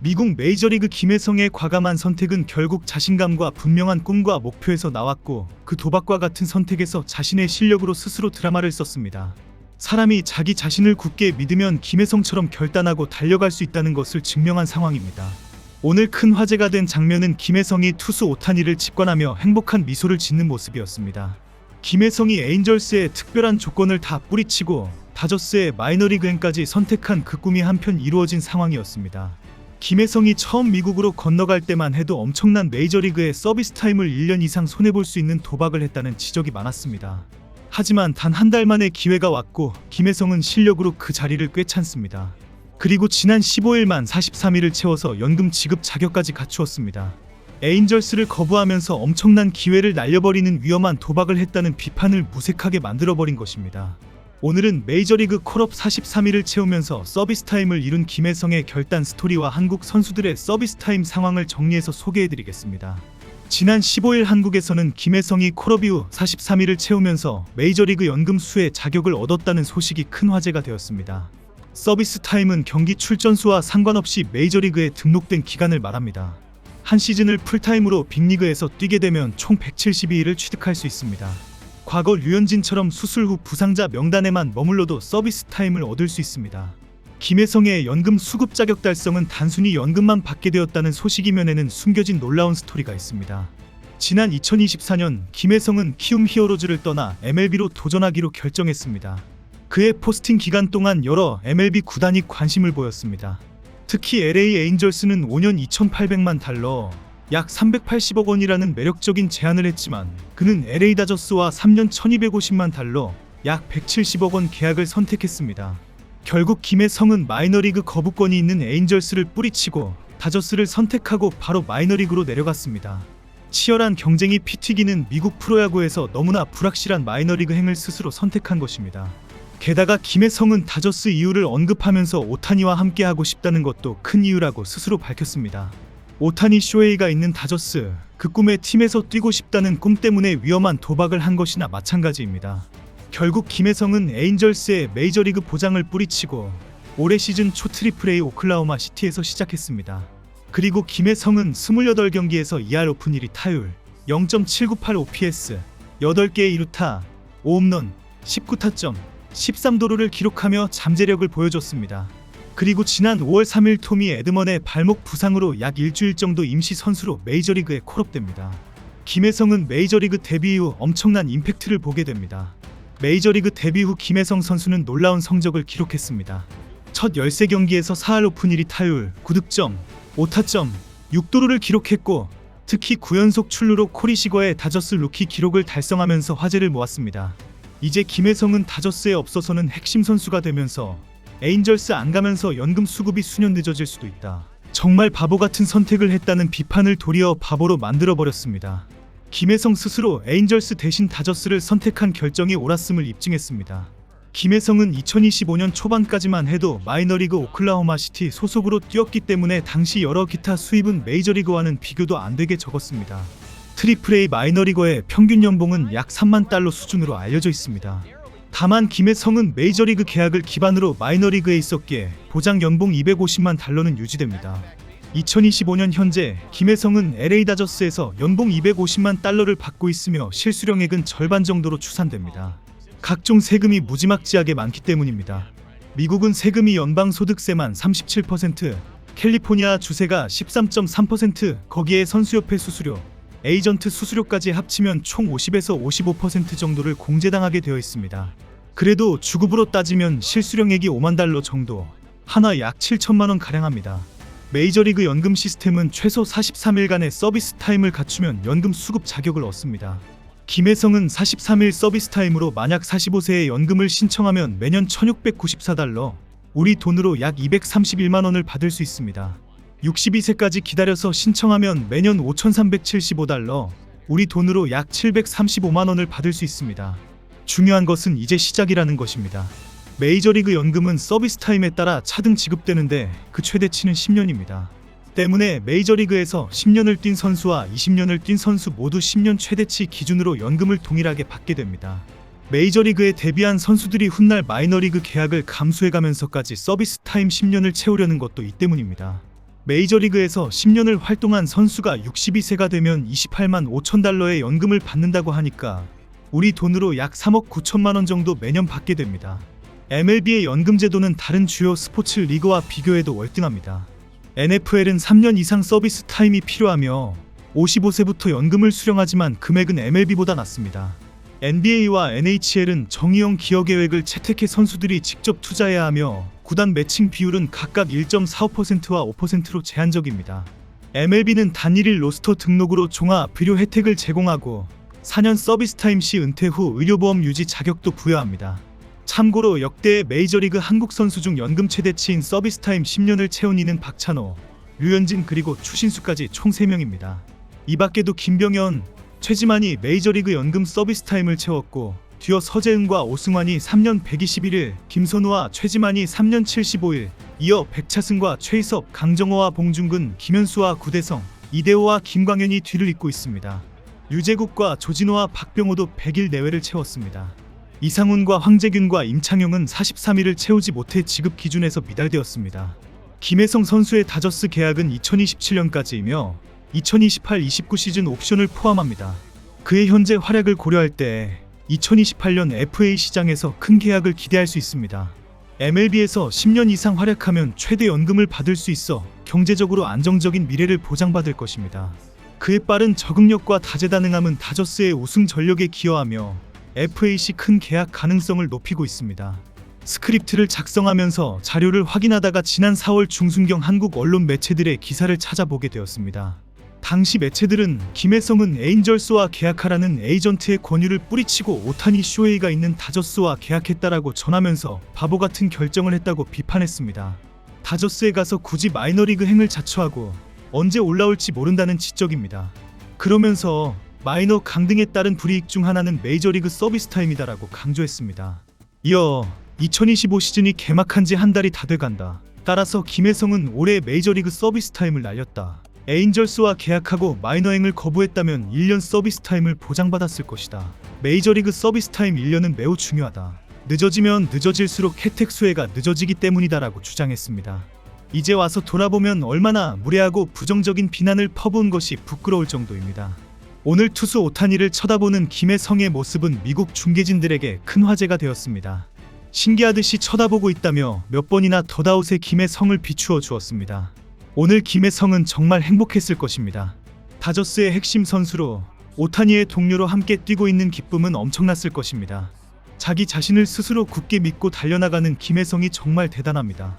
미국 메이저리그 김혜성의 과감한 선택은 결국 자신감과 분명한 꿈과 목표에서 나왔고, 그 도박과 같은 선택에서 자신의 실력으로 스스로 드라마를 썼습니다. 사람이 자기 자신을 굳게 믿으면 김혜성처럼 결단하고 달려갈 수 있다는 것을 증명한 상황입니다. 오늘 큰 화제가 된 장면은 김혜성이 투수 오타니를 직관하며 행복한 미소를 짓는 모습이었습니다. 김혜성이 에인절스의 특별한 조건을 다 뿌리치고 다저스의 마이너리그행까지 선택한 그 꿈이 한편 이루어진 상황이었습니다. 김혜성이 처음 미국으로 건너갈 때만 해도 엄청난 메이저리그의 서비스 타임을 1년 이상 손해볼 수 있는 도박을 했다는 지적이 많았습니다. 하지만 단 한 달 만에 기회가 왔고 김혜성은 실력으로 그 자리를 꿰찼습니다. 그리고 지난 15일만 43일을 채워서 연금 지급 자격까지 갖추었습니다. 에인절스를 거부하면서 엄청난 기회를 날려버리는 위험한 도박을 했다는 비판을 무색하게 만들어버린 것입니다. 오늘은 메이저리그 콜업 43일을 채우면서 서비스 타임을 이룬 김혜성의 결단 스토리와 한국 선수들의 서비스 타임 상황을 정리해서 소개해드리겠습니다. 지난 15일 한국에서는 김혜성이 콜업 이후 43일을 채우면서 메이저리그 연금 수의 자격을 얻었다는 소식이 큰 화제가 되었습니다. 서비스 타임은 경기 출전 수와 상관없이 메이저리그에 등록된 기간을 말합니다. 한 시즌을 풀타임으로 빅리그에서 뛰게 되면 총 172일을 취득할 수 있습니다. 과거 류현진처럼 수술 후 부상자 명단에만 머물러도 서비스 타임을 얻을 수 있습니다. 김혜성의 연금 수급 자격 달성은 단순히 연금만 받게 되었다는 소식이면에는 숨겨진 놀라운 스토리가 있습니다. 지난 2024년 김혜성은 키움 히어로즈를 떠나 MLB로 도전하기로 결정했습니다. 그의 포스팅 기간 동안 여러 MLB 구단이 관심을 보였습니다. 특히 LA 에인절스는 5년 2,800만 달러, 약 380억 원이라는 매력적인 제안을 했지만 그는 LA 다저스와 3년 1,250만 달러, 약 170억 원 계약을 선택했습니다. 결국 김혜성은 마이너리그 거부권이 있는 에인절스를 뿌리치고 다저스를 선택하고 바로 마이너리그로 내려갔습니다. 치열한 경쟁이 피 튀기는 미국 프로야구에서 너무나 불확실한 마이너리그 행을 스스로 선택한 것입니다. 게다가 김혜성은 다저스 이유를 언급하면서 오타니와 함께하고 싶다는 것도 큰 이유라고 스스로 밝혔습니다. 오타니 쇼헤이가 있는 다저스, 그 꿈의 팀에서 뛰고 싶다는 꿈 때문에 위험한 도박을 한 것이나 마찬가지입니다. 결국 김혜성은 에인절스의 메이저리그 보장을 뿌리치고 올해 시즌 초 트리플A 오클라호마 시티에서 시작했습니다. 그리고 김혜성은 28경기에서 2할 오픈 1위 타율, 0.798 OPS, 8개의 2루타, 5홈런, 19타점, 13도루를 기록하며 잠재력을 보여줬습니다. 그리고 지난 5월 3일 토미 에드먼의 발목 부상으로 약 일주일 정도 임시 선수로 메이저리그에 콜업됩니다. 김혜성은 메이저리그 데뷔 이후 엄청난 임팩트를 보게 됩니다. 메이저리그 데뷔 후 김혜성 선수는 놀라운 성적을 기록했습니다. 첫 13경기에서 4할 오픈 1위 타율, 9득점, 5타점, 6도루를 기록했고 특히 9연속 출루로 코리 시거의 다저스 루키 기록을 달성하면서 화제를 모았습니다. 이제 김혜성은 다저스에 없어서는 핵심 선수가 되면서 에인절스 안 가면서 연금 수급이 수년 늦어질 수도 있다. 정말 바보 같은 선택을 했다는 비판을 도리어 바보로 만들어버렸습니다. 김혜성 스스로 에인절스 대신 다저스를 선택한 결정이 옳았음을 입증했습니다. 김혜성은 2025년 초반까지만 해도 마이너리그 오클라호마 시티 소속으로 뛰었기 때문에 당시 여러 기타 수입은 메이저리그와는 비교도 안 되게 적었습니다. 트리플A 마이너리거의 평균 연봉은 약 3만 달러 수준으로 알려져 있습니다. 다만 김혜성은 메이저리그 계약을 기반으로 마이너리그에 있었기에 보장 연봉 250만 달러는 유지됩니다. 2025년 현재 김혜성은 LA 다저스에서 연봉 250만 달러를 받고 있으며 실수령액은 절반 정도로 추산됩니다. 각종 세금이 무지막지하게 많기 때문입니다. 미국은 세금이 연방소득세만 37%, 캘리포니아 주세가 13.3%, 거기에 선수협회 수수료, 에이전트 수수료까지 합치면 총 50에서 55% 정도를 공제당하게 되어 있습니다. 그래도 주급으로 따지면 실수령액이 5만 달러 정도, 하나 약 7천만 원 가량 합니다. 메이저리그 연금 시스템은 최소 43일간의 서비스 타임을 갖추면 연금 수급 자격을 얻습니다. 김혜성은 43일 서비스 타임으로 만약 45세에 연금을 신청하면 매년 1,694달러, 우리 돈으로 약 231만 원을 받을 수 있습니다. 62세까지 기다려서 신청하면 매년 5,375달러, 우리 돈으로 약 735만 원을 받을 수 있습니다. 중요한 것은 이제 시작이라는 것입니다. 메이저리그 연금은 서비스 타임에 따라 차등 지급되는데 그 최대치는 10년입니다. 때문에 메이저리그에서 10년을 뛴 선수와 20년을 뛴 선수 모두 10년 최대치 기준으로 연금을 동일하게 받게 됩니다. 메이저리그에 데뷔한 선수들이 훗날 마이너리그 계약을 감수해가면서까지 서비스 타임 10년을 채우려는 것도 이 때문입니다. 메이저리그에서 10년을 활동한 선수가 62세가 되면 28만 5천 달러의 연금을 받는다고 하니까 우리 돈으로 약 3억 9천만 원 정도 매년 받게 됩니다. MLB의 연금 제도는 다른 주요 스포츠 리그와 비교해도 월등합니다. NFL은 3년 이상 서비스 타임이 필요하며 55세부터 연금을 수령하지만 금액은 MLB보다 낮습니다. NBA와 NHL은 정의형 기여 계획을 채택해 선수들이 직접 투자해야 하며 구단 매칭 비율은 각각 1.45%와 5%로 제한적입니다. MLB는 단일일 로스터 등록으로 종합 의료 혜택을 제공하고 4년 서비스 타임 시 은퇴 후 의료보험 유지 자격도 부여합니다. 참고로 역대 메이저리그 한국 선수 중 연금 최대치인 서비스 타임 10년을 채운 이는 박찬호, 류현진 그리고 추신수까지 총 3명입니다. 이 밖에도 김병현, 최지만이 메이저리그 연금 서비스 타임을 채웠고 뒤어 서재은과 오승환이 3년 121일, 김선우와 최지만이 3년 75일, 이어 백차승과 최희섭, 강정호와 봉중근, 김현수와 구대성, 이대호와 김광현이 뒤를 잇고 있습니다. 유재국과 조진호와 박병호도 100일 내외를 채웠습니다. 이상훈과 황재균과 임창용은 43일을 채우지 못해 지급 기준에서 미달되었습니다. 김혜성 선수의 다저스 계약은 2027년까지이며 2028-29 시즌 옵션을 포함합니다. 그의 현재 활약을 고려할 때 2028년 FA 시장에서 큰 계약을 기대할 수 있습니다. MLB에서 10년 이상 활약하면 최대 연금을 받을 수 있어 경제적으로 안정적인 미래를 보장받을 것입니다. 그의 빠른 적응력과 다재다능함은 다저스의 우승 전력에 기여하며 FA 시 큰 계약 가능성을 높이고 있습니다. 스크립트를 작성하면서 자료를 확인하다가 지난 4월 중순경 한국 언론 매체들의 기사를 찾아보게 되었습니다. 당시 매체들은 김혜성은 에인절스와 계약하라는 에이전트의 권유를 뿌리치고 오타니 쇼헤이가 있는 다저스와 계약했다라고 전하면서 바보 같은 결정을 했다고 비판했습니다. 다저스에 가서 굳이 마이너리그 행을 자처하고 언제 올라올지 모른다는 지적입니다. 그러면서 마이너 강등에 따른 불이익 중 하나는 메이저리그 서비스 타임이다라고 강조했습니다. 이어 2025 시즌이 개막한 지 한 달이 다 돼간다. 따라서 김혜성은 올해 메이저리그 서비스 타임을 날렸다. 에인절스와 계약하고 마이너행을 거부했다면 1년 서비스 타임을 보장받았을 것이다. 메이저리그 서비스 타임 1년은 매우 중요하다. 늦어지면 늦어질수록 혜택 수혜가 늦어지기 때문이다라고 주장했습니다. 이제 와서 돌아보면 얼마나 무례하고 부정적인 비난을 퍼부은 것이 부끄러울 정도입니다. 오늘 투수 오타니를 쳐다보는 김혜성의 모습은 미국 중계진들에게 큰 화제가 되었습니다. 신기하듯이 쳐다보고 있다며 몇 번이나 덧아웃에 김혜성을 비추어 주었습니다. 오늘 김혜성은 정말 행복했을 것입니다. 다저스의 핵심 선수로 오타니의 동료로 함께 뛰고 있는 기쁨은 엄청났을 것입니다. 자기 자신을 스스로 굳게 믿고 달려나가는 김혜성이 정말 대단합니다.